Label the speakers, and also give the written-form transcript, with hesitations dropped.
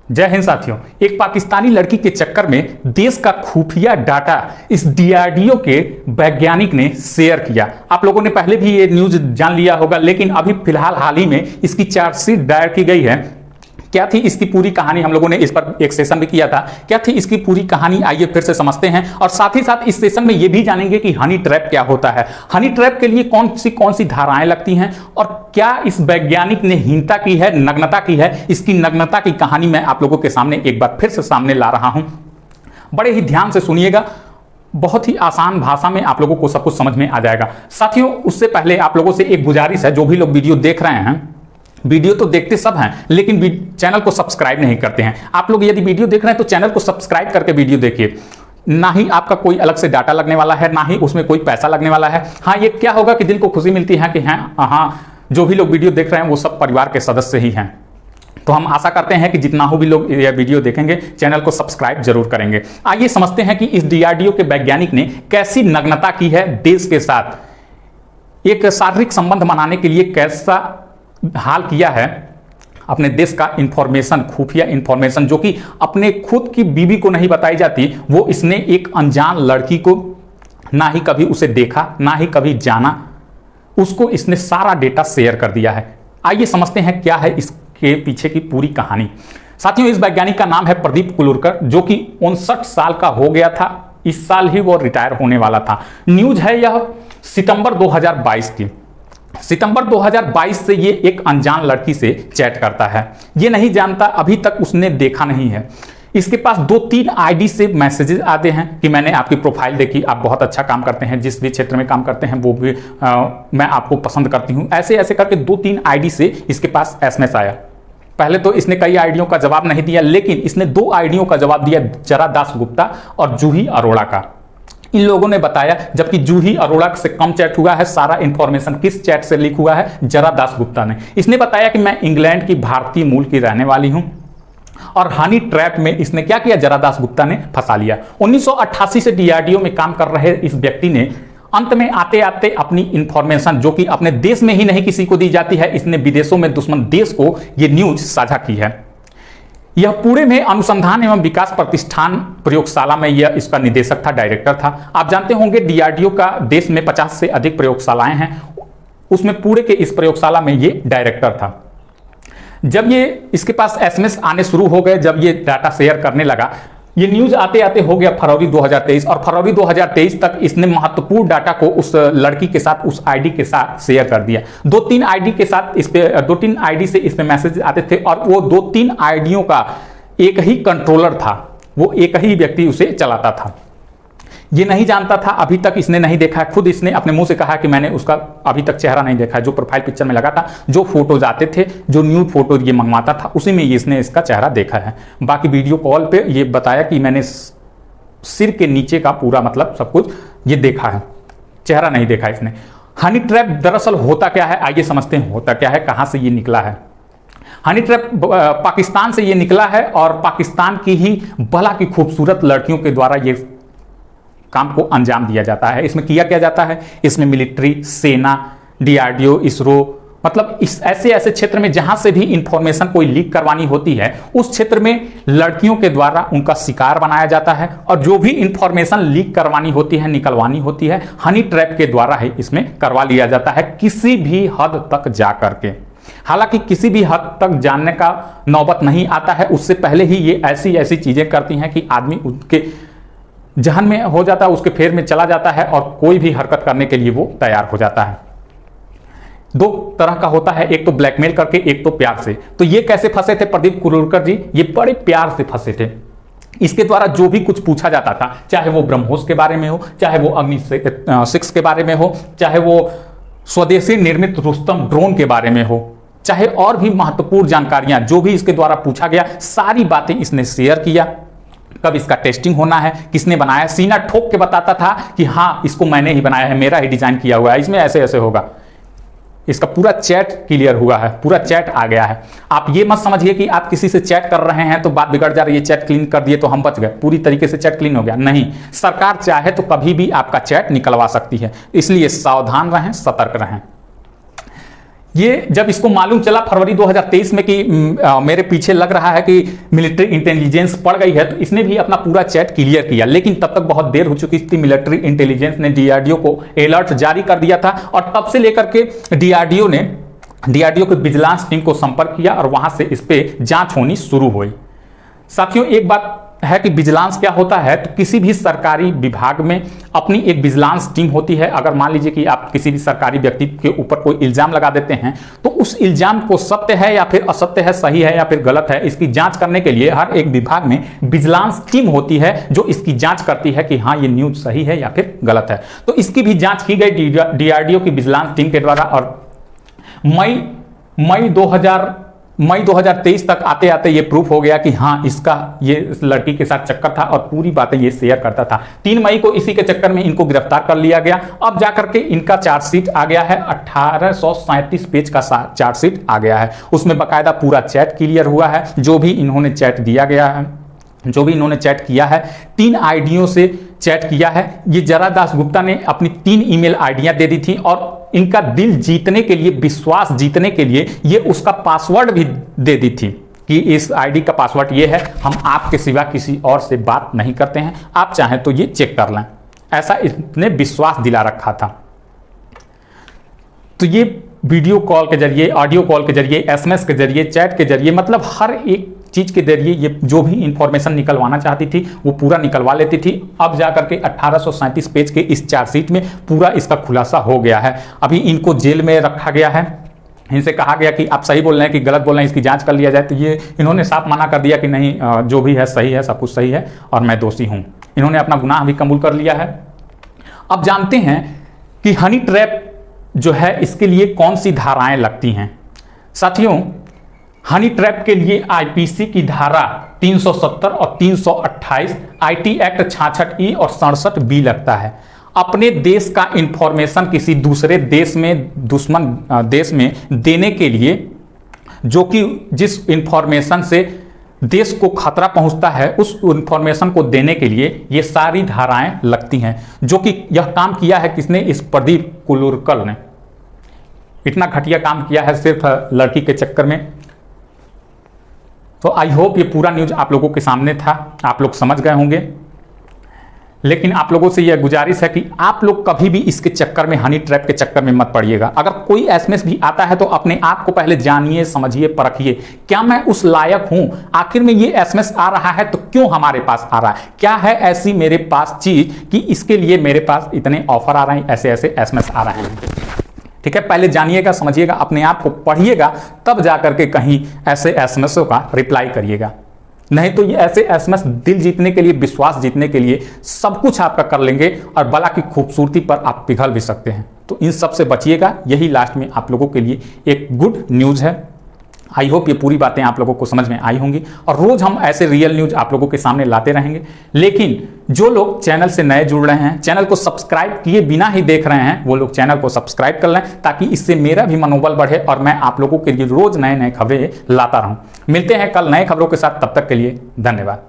Speaker 1: जय हिंद साथियों। एक पाकिस्तानी लड़की के चक्कर में देश का खुफिया डाटा इस डीआरडीओ के वैज्ञानिक ने शेयर किया। आप लोगों ने पहले भी ये न्यूज जान लिया होगा, लेकिन अभी फिलहाल हाल ही में इसकी चार्जशीट दायर की गई है। क्या थी इसकी पूरी कहानी, हम लोगों ने इस पर एक सेशन भी किया था। क्या थी इसकी पूरी कहानी, आइए फिर से समझते हैं। और साथ ही साथ इस सेशन में यह भी जानेंगे कि हनी ट्रैप क्या होता है, हनी ट्रैप के लिए कौन सी धाराएं लगती हैं, और क्या इस वैज्ञानिक ने हीनता की है, नग्नता की है। इसकी नग्नता की कहानी मैं आप लोगों के सामने एक बार फिर से सामने ला रहा हूं। बड़े ही ध्यान से सुनिएगा, बहुत ही आसान भाषा में आप लोगों को सब कुछ समझ में आ जाएगा। साथियों, उससे पहले आप लोगों से एक गुजारिश है, जो भी लोग वीडियो देख रहे हैं, वीडियो तो देखते सब हैं लेकिन चैनल को सब्सक्राइब नहीं करते हैं। आप लोग यदि वीडियो देख रहे हैं तो चैनल को सब्सक्राइब करके वीडियो देखिए। ना ही आपका कोई अलग से डाटा लगने वाला है, ना ही उसमें कोई पैसा लगने वाला है। हाँ, ये क्या होगा कि दिल को खुशी मिलती है कि हाँ जो भी लोग वीडियो देख रहे हैं वो सब परिवार के सदस्य ही हैं। तो हम आशा करते हैं कि जितना हो भी लोग यह वीडियो देखेंगे चैनल को सब्सक्राइब जरूर करेंगे। आइए समझते हैं कि इस डीआरडीओ के वैज्ञानिक ने कैसी नग्नता की है देश के साथ, एक शारीरिक संबंध बनाने के लिए कैसा हाल किया है अपने देश का इंफॉर्मेशन, खुफिया इंफॉर्मेशन जो कि अपने खुद की बीवी को नहीं बताई जाती, वो इसने एक अनजान लड़की को, ना ही कभी उसे देखा ना ही कभी जाना, उसको इसने सारा डेटा शेयर कर दिया है। आइए समझते हैं क्या है इसके पीछे की पूरी कहानी। साथियों, इस वैज्ञानिक का नाम है प्रदीप कुलूरकर, जो कि 59 साल का हो गया था। इस साल ही वो रिटायर होने वाला था। न्यूज है यह सितंबर 2022 की। सितंबर 2022 से ये एक अनजान लड़की से चैट करता है। ये नहीं जानता, अभी तक उसने देखा नहीं है। इसके पास 2-3 आईडी से मैसेजेस आते हैं कि मैंने आपकी प्रोफाइल देखी, आप बहुत अच्छा काम करते हैं, जिस भी क्षेत्र में काम करते हैं वो भी मैं आपको पसंद करती हूँ। ऐसे ऐसे करके 2-3 आईडी से इसके पास एसएमएस आया। पहले तो इसने कई आईडियों का जवाब नहीं दिया, लेकिन इसने 2 आईडियों का जवाब दिया, जरा दास गुप्ता और जूही अरोड़ा का। इन लोगों ने बताया, जबकि जूही अरोड़ा से कम चैट हुआ है। सारा इंफॉर्मेशन किस चैट से लीक हुआ है? जरा दास गुप्ता ने। इसने बताया कि मैं इंग्लैंड की भारतीय मूल की रहने वाली हूं, और हनी ट्रैप में इसने क्या किया, जरा दास गुप्ता ने फंसा लिया। 1988 से डीआरडीओ में काम कर रहे इस व्यक्ति ने अंत में आते आते अपनी इंफॉर्मेशन, जो कि अपने देश में ही नहीं किसी को दी जाती है, इसने विदेशों में दुश्मन देश को यह न्यूज साझा की है। यह पूरे में अनुसंधान एवं विकास प्रतिष्ठान प्रयोगशाला में यह इसका निदेशक था, डायरेक्टर था। आप जानते होंगे डीआरडीओ का देश में 50 से अधिक प्रयोगशालाएं हैं, उसमें पूरे के इस प्रयोगशाला में ये डायरेक्टर था। जब ये इसके पास एसएमएस आने शुरू हो गए, जब ये डाटा शेयर करने लगा, ये न्यूज आते आते हो गया फरवरी 2023, और फरवरी 2023 तक इसने महत्वपूर्ण डाटा को उस लड़की के साथ, उस आईडी के साथ शेयर कर दिया। 2-3 आईडी के साथ इस पे 2-3 आईडी से इसमें मैसेज आते थे, और वो 2-3 आईडियों का एक ही कंट्रोलर था, वो एक ही व्यक्ति उसे चलाता था। ये नहीं जानता था, अभी तक इसने नहीं देखा है। खुद इसने अपने मुंह से कहा कि मैंने उसका अभी तक चेहरा नहीं देखा है। जो प्रोफाइल पिक्चर में लगा था, जो फोटोज आते थे, जो न्यूड फोटो ये मंगवाता था, उसी में इसने इसका चेहरा देखा है। बाकी वीडियो कॉल पे ये बताया कि मैंने सिर के नीचे का पूरा मतलब सब कुछ ये देखा है, चेहरा नहीं देखा इसने। हनी ट्रैप दरअसल होता क्या है, आइए समझते हैं होता क्या है, कहां से ये निकला है। हनी ट्रैप पाकिस्तान से ये निकला है, और पाकिस्तान की ही भला की खूबसूरत लड़कियों के द्वारा ये काम को अंजाम दिया जाता है। इसमें किया क्या जाता है, इसमें मिलिट्री, सेना, डीआरडीओ, इसरो, मतलब इस ऐसे क्षेत्र में जहां से भी इंफॉर्मेशन कोई लीक करवानी होती है, उस क्षेत्र में लड़कियों के द्वारा उनका शिकार बनाया जाता है। और जो भी इंफॉर्मेशन लीक करवानी होती है, निकलवानी होती है, हनी ट्रैप के द्वारा ही इसमें करवा लिया जाता है, किसी भी हद तक जा करके। हालांकि किसी भी हद तक जानने का नौबत नहीं आता है, उससे पहले ही ये ऐसी ऐसी चीजें करती हैं कि आदमी उसके जहन में हो जाता है, उसके फेर में चला जाता है, और कोई भी हरकत करने के लिए वो तैयार हो जाता है। 2 तरह का होता है, एक तो ब्लैकमेल करके, एक तो प्यार से। तो ये कैसे फंसे थे प्रदीप कुलूरकर जी? ये बड़े प्यार से फंसे थे। इसके द्वारा जो भी कुछ पूछा जाता था, चाहे वो ब्रह्मोस के बारे में हो, चाहे वो अग्नि 6 के बारे में हो, चाहे वो स्वदेशी निर्मित रुस्तम ड्रोन के बारे में हो, चाहे और भी महत्वपूर्ण जानकारियां जो भी इसके द्वारा पूछा गया, सारी बातें इसने शेयर किया। कब इसका टेस्टिंग होना है, किसने बनाया, सीना ठोक के बताता था कि हाँ इसको मैंने ही बनाया है, मेरा ही डिजाइन किया हुआ है, इसमें ऐसे ऐसे होगा। इसका पूरा चैट क्लियर हुआ है, पूरा चैट आ गया है। आप ये मत समझिए कि आप किसी से चैट कर रहे हैं तो बात बिगड़ जा रही है, चैट क्लीन कर दिए तो हम बच गए, पूरी तरीके से चैट क्लीन हो गया, नहीं। सरकार चाहे तो कभी भी आपका चैट निकलवा सकती है, इसलिए सावधान रहें, सतर्क रहें। ये जब इसको मालूम चला फरवरी 2023 में कि मेरे पीछे लग रहा है कि मिलिट्री इंटेलिजेंस पड़ गई है, तो इसने भी अपना पूरा चैट क्लियर किया। लेकिन तब तक बहुत देर हो चुकी थी। मिलिट्री इंटेलिजेंस ने डीआरडीओ को अलर्ट जारी कर दिया था और तब से लेकर के डीआरडीओ की विजिलेंस टीम को संपर्क किया और वहां से इस पे जांच होनी शुरू हुई। साथियों, एक बात है कि विजिलेंस क्या होता है, तो किसी भी सरकारी विभाग में अपनी एक विजिलेंस टीम होती है। अगर मान लीजिए कि आप किसी भी सरकारी व्यक्ति के ऊपर कोई इल्जाम लगा देते हैं, तो उस इल्जाम को सत्य है या फिर असत्य है, सही है या फिर गलत है, इसकी जांच करने के लिए हर एक विभाग में विजिलेंस टीम होती है जो इसकी जांच करती है कि हाँ, ये न्यूज सही है या फिर गलत है। तो इसकी भी जांच की गई डीआरडीओ की विजिलेंस टीम के द्वारा और मई 2023 तक आते आते ये प्रूफ हो गया कि हाँ, इसका ये इस लड़की के साथ चक्कर था और पूरी बातें ये शेयर करता था। 3 मई को इसी के चक्कर में इनको गिरफ्तार कर लिया गया। अब जाकर के इनका चार्जशीट आ गया है, 1837 पेज का चार्जशीट आ गया है। उसमें बाकायदा पूरा चैट क्लियर हुआ है, जो भी इन्होंने चैट दिया गया है, जो भी इन्होंने चैट किया है। 3 आईडियों से चैट किया है। ये जरा दास गुप्ता ने अपनी 3 ईमेल आईडियां दे दी थी और इनका दिल जीतने के लिए, विश्वास जीतने के लिए ये उसका पासवर्ड भी दे दी थी कि इस आईडी का पासवर्ड ये है, हम आपके सिवा किसी और से बात नहीं करते हैं, आप चाहें तो ये चेक कर लें। ऐसा इसने विश्वास दिला रखा था। तो ये वीडियो कॉल के जरिए, ऑडियो कॉल के जरिए, एसएमएस के जरिए, चैट के जरिए, मतलब हर एक चीज के जरिए ये जो भी इंफॉर्मेशन निकलवाना चाहती थी वो पूरा निकलवा लेती थी। अब जाकर के 1837 पेज के इस चार्जशीट में पूरा इसका खुलासा हो गया है। अभी इनको जेल में रखा गया है। इनसे कहा गया कि आप सही बोल रहे हैं कि गलत बोल रहे हैं, इसकी जांच कर लिया जाए। तो ये इन्होंने साफ मना कर दिया कि नहीं, जो भी है सही है, सब कुछ सही है और मैं दोषी हूं। इन्होंने अपना गुनाह भी कबूल कर लिया है। अब जानते हैं कि हनी ट्रैप जो है इसके लिए कौन सी धाराएं लगती हैं। साथियों, हनी ट्रैप के लिए आईपीसी की धारा 370 और 328, आईटी एक्ट 66E और 67B लगता है। अपने देश का इंफॉर्मेशन किसी दूसरे देश में, दुश्मन देश में देने के लिए, जो कि जिस इंफॉर्मेशन से देश को खतरा पहुंचता है, उस इंफॉर्मेशन को देने के लिए ये सारी धाराएं लगती हैं। जो कि यह काम किया है किसने? इस प्रदीप कुलुरकल ने। इतना घटिया काम किया है सिर्फ लड़की के चक्कर में। तो आई होप ये पूरा न्यूज आप लोगों के सामने था, आप लोग समझ गए होंगे। लेकिन आप लोगों से यह गुजारिश है कि आप लोग कभी भी इसके चक्कर में, हनी ट्रैप के चक्कर में मत पड़िएगा। अगर कोई एसएमएस भी आता है तो अपने आप को पहले जानिए, समझिए, परखिए, क्या मैं उस लायक हूं? आखिर में ये एसएमएस आ रहा है तो क्यों हमारे पास आ रहा है? क्या है ऐसी मेरे पास चीज कि इसके लिए मेरे पास इतने ऑफर आ रहे हैं, ऐसे ऐसे एसएमएस आ रहे हैं? ठीक है, पहले जानिएगा, समझिएगा, अपने आप को पढ़िएगा, तब जाकर के कहीं ऐसे एसएमएसों का रिप्लाई करिएगा। नहीं तो ये ऐसे एसएमएस दिल जीतने के लिए, विश्वास जीतने के लिए सब कुछ आपका कर लेंगे और बला की खूबसूरती पर आप पिघल भी सकते हैं। तो इन सब से बचिएगा। यही लास्ट में आप लोगों के लिए एक गुड न्यूज है। आई होप ये पूरी बातें आप लोगों को समझ में आई होंगी और रोज हम ऐसे रियल न्यूज आप लोगों के सामने लाते रहेंगे। लेकिन जो लोग चैनल से नए जुड़ रहे हैं, चैनल को सब्सक्राइब किए बिना ही देख रहे हैं, वो लोग चैनल को सब्सक्राइब कर लें, ताकि इससे मेरा भी मनोबल बढ़े और मैं आप लोगों के लिए रोज नए नए खबरें लाता रहूं। मिलते हैं कल नए खबरों के साथ, तब तक के लिए धन्यवाद।